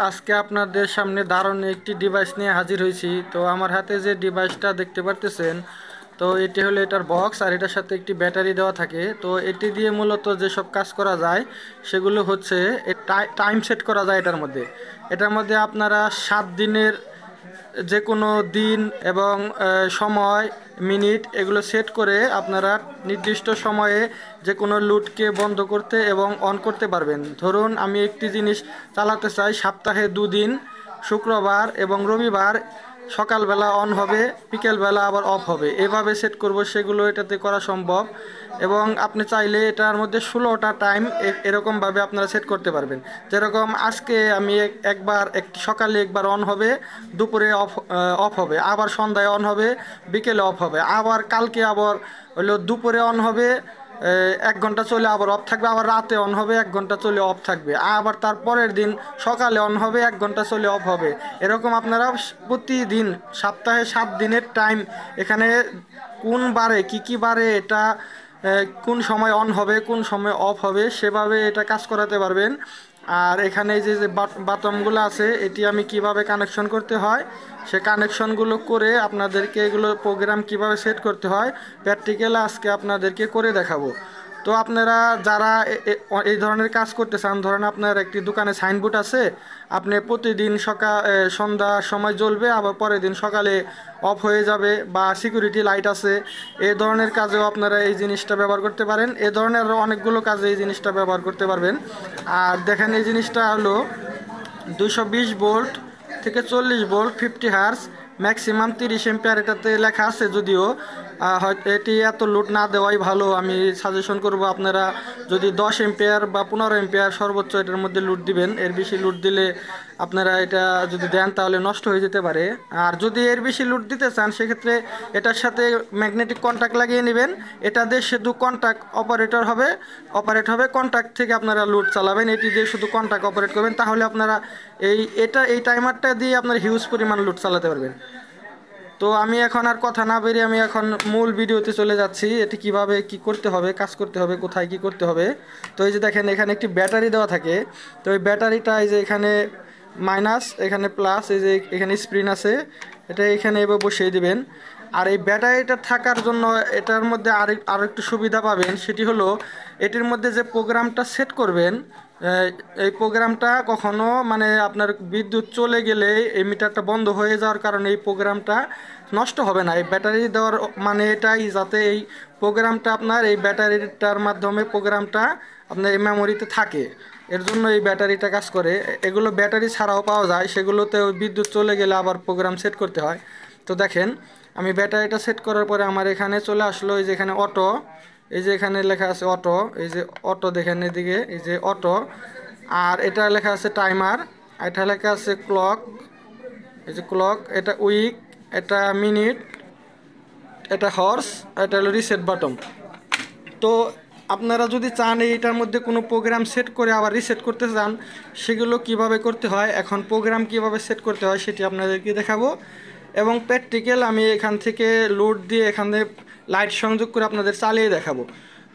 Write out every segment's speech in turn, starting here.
আজকে আপনাদের সামনে দারুণ একটি ডিভাইস নিয়ে হাজির হয়েছি। তো আমার হাতে যে ডিভাইসটা দেখতে পারতেছেন, তো এটি হলো এটার বক্স, আর এটার সাথে একটি ব্যাটারি দেওয়া থাকে। তো এটি দিয়ে মূলত যেসব কাজ করা যায় সেগুলো হচ্ছে টাইম সেট করা যায় এটার মধ্যে আপনারা 7 দিনের যে কোনো দিন এবং সময়, মিনিট এগুলো সেট করে আপনারা নির্দিষ্ট সময়ে যে কোনো লুটকে বন্ধ করতে এবং অন করতে পারবেন। ধরুন আমি একটি জিনিস চালাতে চাই সপ্তাহে 2 দিন, শুক্রবার এবং রবিবার সকালবেলা অন হবে, বিকেলবেলা আবার অফ হবে, এভাবে সেট করব, সেগুলো এটাতে করা সম্ভব। এবং আপনি চাইলে এটার মধ্যে 16টা টাইম এরকমভাবে আপনারা সেট করতে পারবেন। যেরকম আজকে আমি একবার সকালে একবার অন হবে, দুপুরে অফ হবে, আবার সন্ধ্যায় অন হবে, বিকেলে অফ হবে, আবার কালকে আবার হলো দুপুরে অন হবে, 1 ঘন্টা চলে আবার অফ থাকবে, আবার রাতে অন হবে, 1 ঘন্টা চলে অফ থাকবে, আবার তারপরের দিন সকালে অন হবে, 1 ঘন্টা চলে অফ হবে। এরকম আপনারা প্রতিদিন সপ্তাহে 7 দিনের টাইম এখানে কোন বারে কি বারে এটা কোন সময় অন হবে কোন সময় অফ হবে সেভাবে এটা কাজ করাতে পারবেন। আর এখানে যে যে বাটনগুলো আছে এটি আমি কিভাবে কানেকশন করতে হয় সে কানেকশনগুলো করে আপনাদেরকে এগুলো প্রোগ্রাম কিভাবে সেট করতে হয় প্র্যাকটিক্যাল আজকে আপনাদেরকে করে দেখাবো। তো আপনারা যারা এই ধরনের কাজ করতে চান, ধরেন আপনার একটি দোকানে সাইনবোর্ড আছে, আপনি প্রতিদিন সন্ধ্যার সময় জ্বলবে, আবার পরের দিন সকালে অফ হয়ে যাবে, বা সিকিউরিটি লাইট আছে, এই ধরনের কাজেও আপনারা এই জিনিসটা ব্যবহার করতে পারেন। এ ধরনের আরও অনেকগুলো কাজে এই জিনিসটা ব্যবহার করতে পারবেন। আর দেখেন এই জিনিসটা হলো 220 ভোল্ট থেকে 40 ভোল্ট, 50 হার্স, ম্যাক্সিমাম 30 এম্পিয়ার এটাতে লেখা আছে। যদিও হয়তো এটি এত লোড না দেওয়াই ভালো, আমি সাজেশন করব আপনারা যদি 10 এম্পিয়ার বা 15 এম্পিয়ার সর্বোচ্চ এটার মধ্যে লোড দিবেন। এর বেশি লোড দিলে আপনারা এটা যদি দেন তাহলে নষ্ট হয়ে যেতে পারে। আর যদি এর বেশি লোড দিতে চান সেক্ষেত্রে এটার সাথে ম্যাগনেটিক কন্ট্যাক্ট লাগিয়ে নেবেন। এটা দিয়ে শুধু কন্ট্যাক্ট অপারেট হবে, কন্ট্যাক্ট থেকে আপনারা লোড চালাবেন, এটি দিয়ে শুধু কন্ট্যাক্ট অপারেট করবেন, তাহলে আপনারা এই টাইমারটা দিয়ে আপনারা হিউজ পরিমাণ লোড চালাতে পারবেন। তো আমি এখন আর কথা না বেরিয়ে আমি এখন মূল ভিডিওতে চলে যাচ্ছি, এটি কিভাবে কি করতে হবে, কাজ করতে হবে, কোথায় কি করতে হবে। তো এই যে দেখেন এখানে একটি ব্যাটারি দেওয়া থাকে। তো এই ব্যাটারিটা এই যে এখানে মাইনাস, এখানে প্লাস, এই যে এখানে স্প্রিন আছে, এটা এখানে এবার বসিয়ে দিবেন। আর এই ব্যাটারিটা থাকার জন্য এটার মধ্যে আরও একটু সুবিধা পাবেন, সেটি হলো এটির মধ্যে যে প্রোগ্রামটা সেট করবেন, এই প্রোগ্রামটা কখনো মানে আপনার বিদ্যুৎ চলে গেলে এই মিটারটা বন্ধ হয়ে যাওয়ার কারণে এই প্রোগ্রামটা নষ্ট হবে না। এই ব্যাটারি দেওয়ার মানে এটাই, যাতে এই প্রোগ্রামটা আপনার এই ব্যাটারিটার মাধ্যমে প্রোগ্রামটা আপনার এই মেমোরিতে থাকে, এর জন্য এই ব্যাটারিটা কাজ করে। এগুলো ব্যাটারি ছাড়াও পাওয়া যায়, সেগুলোতে বিদ্যুৎ চলে গেলে আবার প্রোগ্রাম সেট করতে হয়। তো দেখেন আমি ব্যাটারিটা সেট করার পরে আমার এখানে চলে আসলো, এই যে এখানে অটো, এই যে এখানে লেখা আছে অটো, এই যে অটো দেখেন এদিকে, এই যে অটো। আর এটা লেখা আছে টাইমার, এটা লেখা আছে ক্লক, এই যে ক্লক, এটা উইক, এটা মিনিট, এটা হর্স, এটা হলো রিসেট বাটন। তো আপনারা যদি চান এইটার মধ্যে কোনো প্রোগ্রাম সেট করে আবার রিসেট করতে চান, সেগুলো কিভাবে করতে হয়, এখন প্রোগ্রাম কিভাবে সেট করতে হয় সেটি আপনাদেরকে দেখাবো। এবং প্র্যাকটিক্যাল আমি এখান থেকে লোড দিয়ে এখানে লাইট সংযোগ করে আপনাদের চালিয়ে দেখাবো।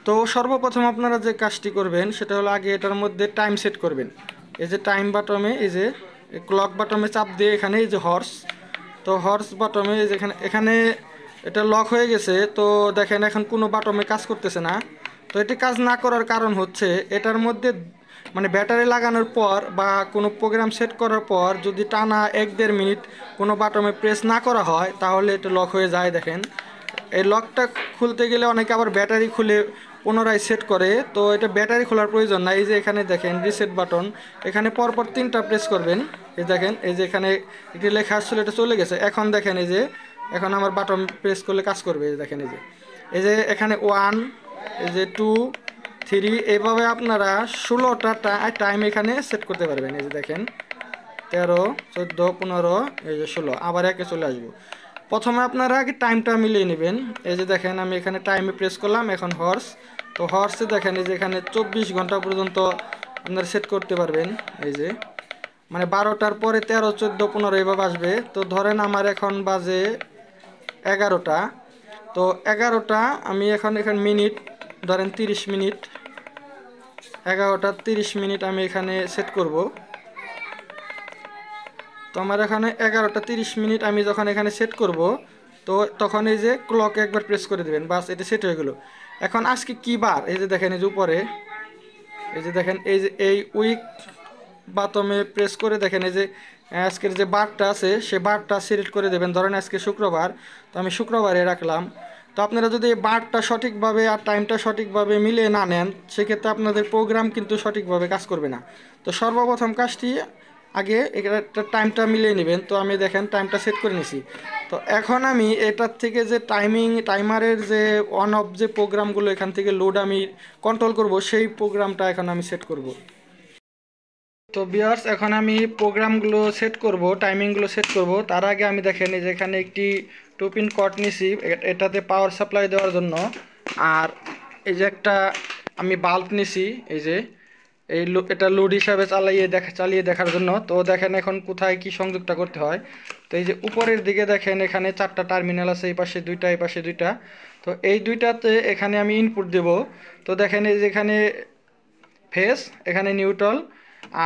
তো সর্বপ্রথম আপনারা যে কাজটি করবেন সেটা হলো আগে এটার মধ্যে টাইম সেট করবেন। এই যে টাইম বাটমে, এই যে ক্লক বাটমে চাপ দিয়ে এখানে এই যে হর্স, তো হর্স বাটমে এই যে এখানে এটা লক হয়ে গেছে। তো দেখেন এখন কোনো বাটমে কাজ করতেছে না। তো এটি কাজ না করার কারণ হচ্ছে এটার মধ্যে মানে ব্যাটারি লাগানোর পর বা কোনো প্রোগ্রাম সেট করার পর যদি টানা 1-1.5 মিনিট কোনো বাটমে প্রেস না করা হয় তাহলে এটা লক হয়ে যায়। দেখেন এই লকটা খুলতে গেলে অনেকে আবার ব্যাটারি খুলে পুনরায় সেট করে, তো এটা ব্যাটারি খোলার প্রয়োজন না। এই যে এখানে দেখেন রিসেট বাটন, এখানে পরপর 3টা প্রেস করবেন। এই দেখেন এই যে এখানে একটি লেখা আসছিল, এটা চলে গেছে। এখন দেখেন এই যে এখন আমার বাটন প্রেস করলে কাজ করবে। এই দেখেন এই যে এখানে 1, এই যে 2, 3, এইভাবে আপনারা 16টা টাইম এখানে সেট করতে পারবেন। এই যে দেখেন 13, 14, 15, এই যে 16, আবার একে চলে আসবো। প্রথমে আপনারা আগে টাইমটা মিলিয়ে নেবেন। এই যে দেখেন আমি এখানে টাইমে প্রেস করলাম, এখন হর্স, তো হর্সে দেখেন এই যে এখানে 24 ঘন্টা পর্যন্ত আপনারা সেট করতে পারবেন। এই যে মানে 12টার পরে 13, 14, 15 এভাবে আসবে। তো ধরেন আমার এখন বাজে 11টা, তো 11টা আমি এখানে মিনিট ধরেন 30 মিনিট, 11টা 30 মিনিট আমি এখানে সেট করব। তো আমার এখানে 11টা 30 মিনিট আমি যখন এখানে সেট করব, তো তখন এই যে ক্লক একবার প্রেস করে দেবেন, বাস এটা সেট হয়ে গেল। এখন আজকে কি বার, এই যে দেখেন এই যে উপরে, এই যে দেখেন এই যে এই উইক বাটমে প্রেস করে দেখেন এই যে আজকের যে বারটা আছে সে বারটা সিলেক্ট করে দেবেন। ধরেন আজকে শুক্রবার, তো আমি শুক্রবারে রাখলাম। তো আপনারা যদি বারটা সঠিকভাবে আর টাইমটা সঠিকভাবে মিলিয়ে না নেন, সেক্ষেত্রে আপনাদের প্রোগ্রাম কিন্তু সঠিকভাবে কাজ করবে না। তো সর্বপ্রথম কাজটি আগে একটা টাইমটা মিলিয়ে নেবেন। তো আমি দেখেন টাইমটা সেট করে নিছি। তো এখন আমি এটার থেকে যে টাইমারের যে অন অফ যে প্রোগ্রামগুলো এখান থেকে লোড আমি কন্ট্রোল করব, সেই প্রোগ্রামটা এখন আমি সেট করব। তো ভিউয়ার্স, এখন আমি প্রোগ্রামগুলো সেট করব, টাইমিংগুলো সেট করব। তার আগে আমি দেখেন এই যে এখানে একটি 2 পিন কর্ড নিছি এটাতে পাওয়ার সাপ্লাই দেওয়ার জন্য। আর এই যে একটা আমি বাল্ব নিছি, এই যে এটা লোড হিসাবে চালিয়ে দেখার জন্য। তো দেখেন এখন কোথায় কি সংযোগটা করতে হয়। তো এই যে উপরের দিকে দেখেন এখানে 4টা টার্মিনাল আছে, এই পাশে 2টা, এই পাশে 2টা। তো এই 2টাতে এখানে আমি ইনপুট দেব। তো দেখেন এই যে এখানে ফেজ, এখানে নিউট্রাল,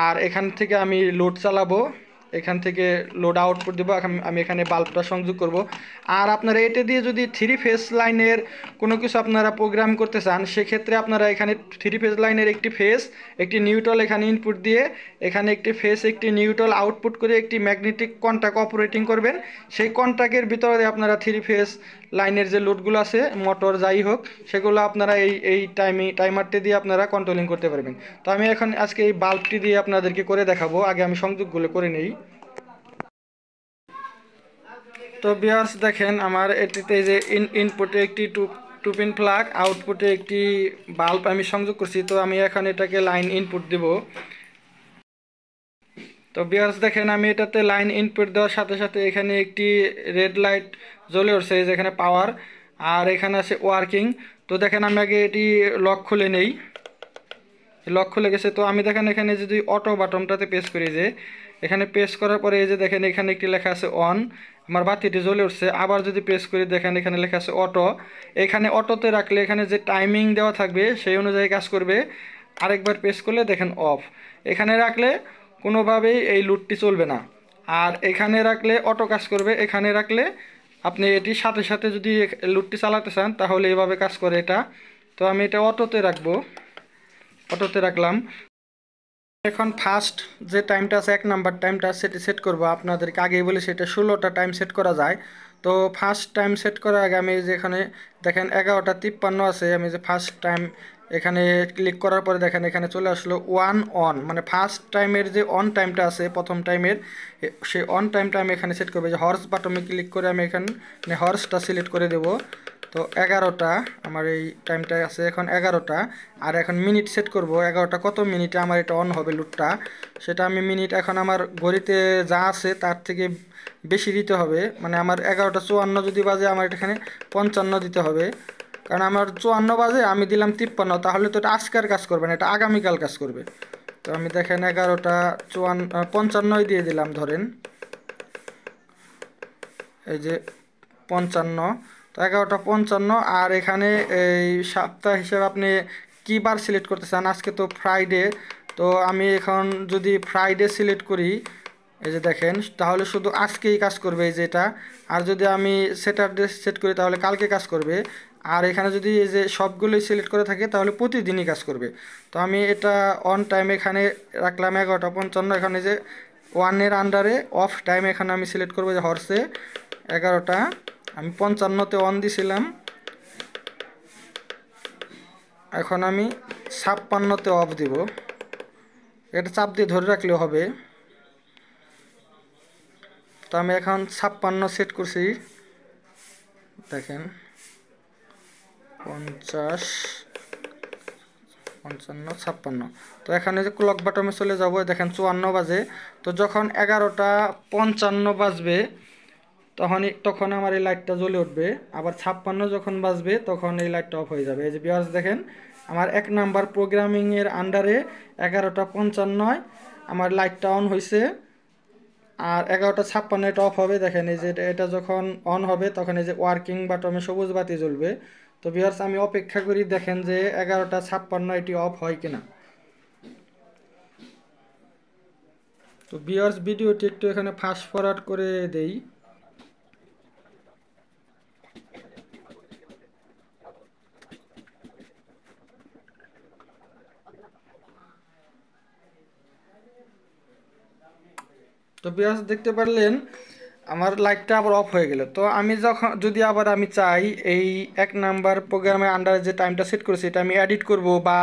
আর এখান থেকে আমি লোড চালাবো, এখান থেকে লোড আউটপুট দেবো। আমি এখানে বাল্বটা সংযোগ করব। আর আপনারা এটা দিয়ে যদি 3 ফেজ লাইনের কোনো কিছু আপনারা প্রোগ্রাম করতে চান, সেক্ষেত্রে আপনারা এখানে 3 ফেজ লাইনের একটি ফেজ একটি নিউট্রাল এখানে ইনপুট দিয়ে, এখানে একটি ফেজ একটি নিউট্রাল আউটপুট করে একটি ম্যাগনেটিক কন্ট্যাক্ট অপারেটিং করবেন। সেই কন্ট্যাক্টের ভিতরে আপনারা 3 ফেজ লাইনের যে লোডগুলো আছে, মোটর যাই হোক, সেগুলো আপনারা এই টাইমারটি দিয়ে আপনারা কন্ট্রোলিং করতে পারবেন। তো আমি এখন আজকে এই বাল্বটি দিয়ে আপনাদেরকে করে দেখাবো। আগে আমি সংযোগগুলো করে নেই। তো ভিউয়ার্স দেখেন আমার এটিতে যে ইনপুটে একটি টু পিন প্লাগ, আউটপুটে একটি বাল্ব আমি সংযোগ করছি। তো আমি এখন এটাকে লাইন ইনপুট দেব। তো ভিউয়ার্স দেখেন আমি এটাতে লাইন ইনপুট দেওয়ার সাথে সাথে এখানে একটি রেড লাইট জ্বলে উঠছে, যেখানে পাওয়ার, আর এখানে আছে ওয়ার্কিং। তো দেখেন আমি আগে এটি লক খুলে নেই। লক খুলে গেছে। তো আমি দেখেন এখানে যদি অটো বাটনটাতে প্রেস করি, যে এখানে প্রেস করার পরে এই যে দেখেন এখানে একটি লেখা আছে অন, আমার বাতিটি জ্বলে উঠছে। আবার যদি প্রেস করি দেখেন এখানে লেখা আছে অটো। এখানে অটোতে রাখলে এখানে যে টাইমিং দেওয়া থাকবে সেই অনুযায়ী কাজ করবে। আরেকবার প্রেস করলে দেখেন অফ। এখানে রাখলে কোনোভাবেই এই লুটটি চলবে না। আর এখানে রাখলে অটো কাজ করবে। এখানে রাখলে আপনি এটির সাথে সাথে যদি লুটটি চালাতে চান তাহলে এভাবে কাজ করে এটা। তো আমি এটা অটোতে রাখবো, অটোতে রাখলাম। এখন ফার্স্ট যে টাইমটা আছে 1 নাম্বার টাইমটা সেটি সেট করব। আপনাদেরকে আগেই বলে সেটা 16টা টাইম সেট করা যায়। তো ফার্স্ট টাইম সেট করার আগে আমি যেখানে দেখেন 11টা 53 আছে, আমি যে ফার্স্ট টাইম এখানে ক্লিক করার পরে দেখেন এখানে চলে আসলো 1 অন, মানে ফার্স্ট টাইমের যে অন টাইমটা আছে প্রথম টাইমের, সেই অন টাইমটা আমি এখানে সেট করবো। যে হর্স বাটনে ক্লিক করে আমি এখানে হর্সটা সিলেক্ট করে দেব। তো 11টা আমার এই টাইমটা আছে এখন 11টা। আর এখন মিনিট সেট করব, 11টা কত মিনিটে আমার এটা অন হবে লুটটা, সেটা আমি মিনিট এখন আমার ঘড়িতে যা আছে তার থেকে বেশি দিতে হবে। মানে আমার 11টা 54 যদি বাজে, আমার এখানে 55 দিতে হবে। কারণ আমার 54 বাজে, আমি দিলাম 53, তাহলে তো এটা আজকের কাজ করবে না, এটা আগামীকাল কাজ করবে। তো আমি দেখেন 11টা 55 দিয়ে দিলাম, ধরেন এই যে 55। তো 11টা 55। আর এখানে এই সপ্তাহ হিসেবে আপনি কী বার সিলেক্ট করতে চান। আজকে তো ফ্রাইডে, তো আমি এখন যদি ফ্রাইডে সিলেক্ট করি, এই যে দেখেন, তাহলে শুধু আজকেই কাজ করবে এই যে এটা। আর যদি আমি স্যাটারডে সেট করি তাহলে কালকে কাজ করবে। আর এখানে যদি এই যে সবগুলোই সিলেক্ট করে থাকে তাহলে প্রতিদিনই কাজ করবে। তো আমি এটা অন টাইম এখানে রাখলাম 11টা 55। এখানে যে ওয়ানের আন্ডারে অফ টাইম এখানে আমি সিলেক্ট করবো যে হর্সে 11টা, আমি 55তে অন দিছিলাম, এখন আমি 56তে অফ দিব। এটা চাপ দিয়ে ধরে রাখলেও হবে। তো আমি এখন 56 সেট করছি, দেখেন 50 55 56। তো এখানে যে ক্লক বাটনে চলে যাব, দেখেন 54 বাজে। তো যখন 11টা 55 বাজবে তখন আমার এই লাইটটা জ্বলে উঠবে। আবার 56 যখন বাজবে তখন এই লাইটটা অফ হয়ে যাবে। এই যে ভিউয়ার্স দেখেন আমার 1 নাম্বার প্রোগ্রামিংয়ের আন্ডারে 11টা 55 আমার লাইটটা অন হয়েছে। আর 11টা 56 এটা অফ হবে। দেখেন এই যে এটা যখন অন হবে তখন এই যে ওয়ার্কিং বাটনে সবুজ বাতি জ্বলবে। তো ভিউয়ার্স আমি অপেক্ষা করি, দেখেন যে 11টা 56 এটি অফ হয় কিনা। তো ভিউয়ার্স ভিডিওটি একটু এখানে ফাস্ট ফরওয়ার্ড করে দেই। তো ভিউয়ার্স দেখতে পারলেন আমার লাইটটা আবার অফ হয়ে গেল। তো আমি যখন যদি আবার আমি চাই এই 1 নাম্বার প্রোগ্রামের আন্ডারে যে টাইমটা সেট করেছি এটা আমি এডিট করব বা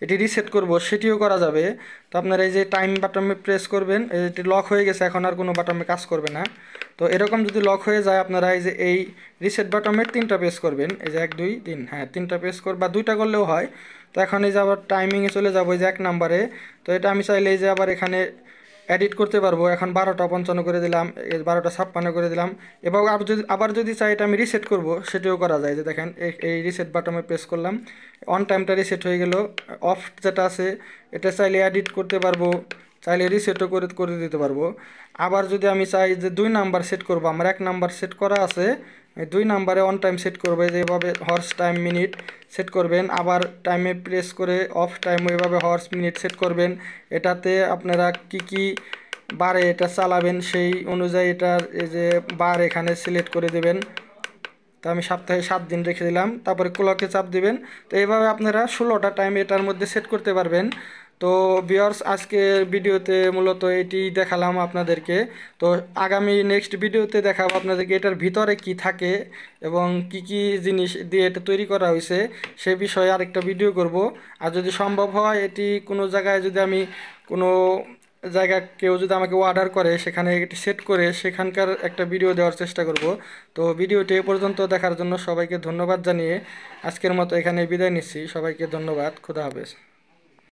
এটি রিসেট করব, সেটিও করা যাবে। তো আপনারা এই যে টাইম বাটনে প্রেস করবেন, এটি লক হয়ে গেছে, এখন আর কোনো বাটনে কাজ করবে না। তো এরকম যদি লক হয়ে যায় আপনারা এই যে এই রিসেট বাটনের 3টা প্রেস করবেন, এই যে 1 2 3, হ্যাঁ 3টা প্রেস বা 2টা করলেও হয়। তো এখন এই যে আবার টাইমিংয়ে চলে যাবো এই যে 1 নাম্বারে। তো এটা আমি চাইলে এই যে আবার এখানে এডিট করতে পারবো। এখন 12টা 55 করে দিলাম, 12টা 56 করে দিলাম। এবং আবার যদি চাই এটা আমি রিসেট করব, সেটিও করা যায়। যে দেখেন এই রিসেট বাটনে প্রেস করলাম, অন টাইমটা রিসেট হয়ে গেল। অফ যেটা আছে এটা চাইলে এডিট করতে পারবো, চাইলে রিসেটও করে করে দিতে পারবো। আবার যদি আমি চাই যে 2 নাম্বার সেট করবো, আমার 1 নাম্বার সেট করা আছে, 2 নাম্বারে অন টাইম সেট করবে, যেভাবে হর্স টাইম মিনিট সেট করবেন। আবার টাইমে প্রেস করে অফ টাইম ওইভাবে হর্স মিনিট সেট করবেন। এটাতে আপনারা কি বারে এটা চালাবেন সেই অনুযায়ী এটার এই যে বার এখানে সিলেক্ট করে দেবেন। তো আমি সপ্তাহে 7 দিন রেখে দিলাম, তারপরে ক্লকে চাপ দিবেন। তো এইভাবে আপনারা 16টা টাইম এটার মধ্যে সেট করতে পারবেন। তো ভিউয়ার্স আজকের ভিডিওতে মূলত এটি দেখালাম আপনাদেরকে। তো আগামী নেক্সট ভিডিওতে দেখাবো আপনাদেরকে এটার ভিতরে কি থাকে এবং কি জিনিস দিয়ে এটা তৈরি করা হয়েছে সে বিষয়ে আরেকটা ভিডিও করব। আর যদি সম্ভব হয় এটি কোনো জায়গায় যদি আমি কোনো জায়গা কেউ যদি আমাকে অর্ডার করে সেখানে এটি সেট করে সেখানকার একটা ভিডিও দেওয়ার চেষ্টা করব। তো ভিডিওটি এ পর্যন্ত দেখার জন্য সবাইকে ধন্যবাদ জানিয়ে আজকের মতো এখানে বিদায় নিচ্ছি। সবাইকে ধন্যবাদ, খুদা হাফেজ।